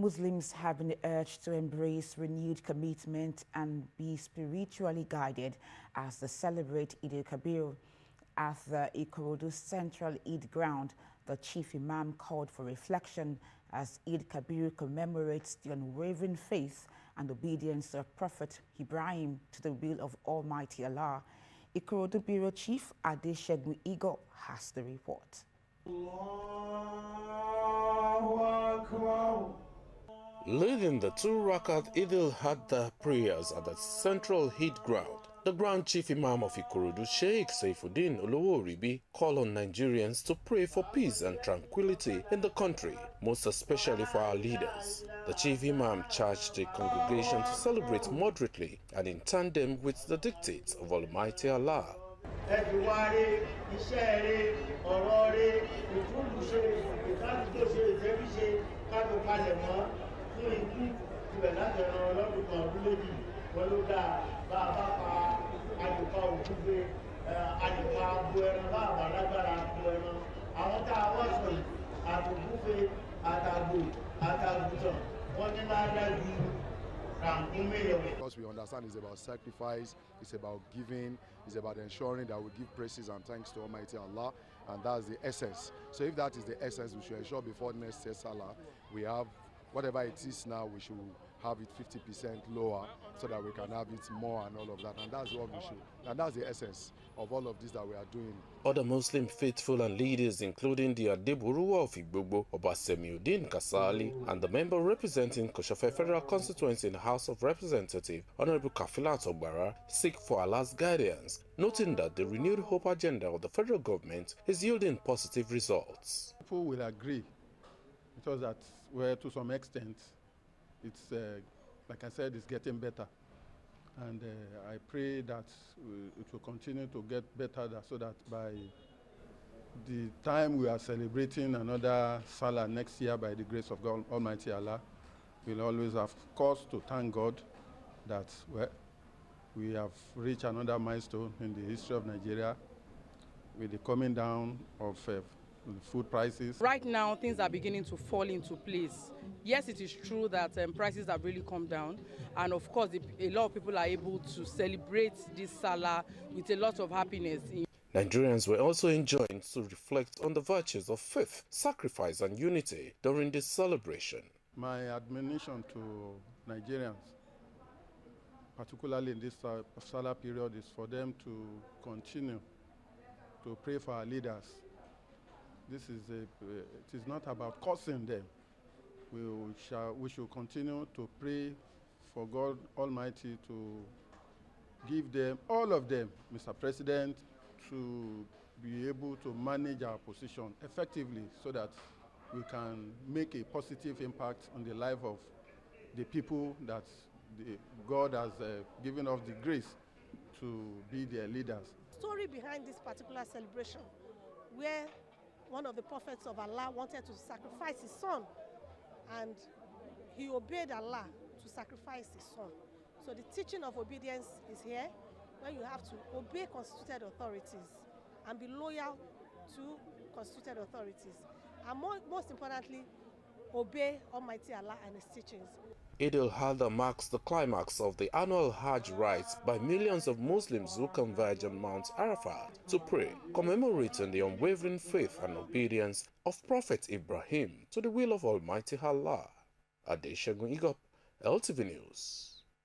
Muslims have been urged to embrace renewed commitment and be spiritually guided as they celebrate Eid-el-Kabir. At the Ikorodu Central Eid ground, the chief Imam called for reflection as Eid-el-Kabir commemorates the unwavering faith and obedience of Prophet Ibrahim to the will of Almighty Allah. Ikorodu Bureau Chief Adeshegun Igo has the report. Leading the 2 Rakat Eid-el-Adha prayers at the central Eid ground, the Grand Chief Imam of Ikorodu, Sheikh Saifuddin Oloworibi, called on Nigerians to pray for peace and tranquility in the country, most especially for our leaders. The Chief Imam charged the congregation to celebrate moderately and in tandem with the dictates of Almighty Allah. Because we understand it's about sacrifice, it's about giving, it's about ensuring that we give praises and thanks to Almighty Allah, and that's the essence. So if that is the essence, we should ensure before next year's Salah, we have whatever it is now, we should have it 50% lower so that we can have it more and all of that, and that's what we should, and that's the essence of all of this that we are doing. Other Muslim faithful and leaders, including the Adeburuwa of Igbogbo, Obasemiuddin Kasali, and the member representing Koshofe Federal Constituency in the House of Representatives, Honorable Kafilat Ogbara, seek for Allah's guidance, noting that the renewed hope agenda of the federal government is yielding positive results. People will agree, because that, where to some extent, it's, like I said, it's getting better. And I pray that it will continue to get better so that by the time we are celebrating another Salah next year, by the grace of God Almighty Allah, we'll always have cause to thank God that we have reached another milestone in the history of Nigeria with the coming down of food prices. Right now, things are beginning to fall into place. Yes, it is true that prices have really come down, and of course, a lot of people are able to celebrate this Salah with a lot of happiness. Nigerians were also enjoined to reflect on the virtues of faith, sacrifice, and unity during this celebration. My admonition to Nigerians, particularly in this Salah period, is for them to continue to pray for our leaders. It is not about cursing them. We should continue to pray for God Almighty to give them, all of them, Mr. President, to be able to manage our position effectively so that we can make a positive impact on the life of the people that God has given us the grace to be their leaders. The story behind this particular celebration, where one of the prophets of Allah wanted to sacrifice his son, and he obeyed Allah to sacrifice his son. So the teaching of obedience is here, where you have to obey constituted authorities and be loyal to constituted authorities. And most importantly, obey Almighty Allah and his teachings. Eid-el-Adha marks the climax of the annual Hajj rites by millions of Muslims who converge on Mount Arafat to pray, commemorating the unwavering faith and obedience of Prophet Ibrahim to the will of Almighty Allah. Adeshegun Igo, LTV News.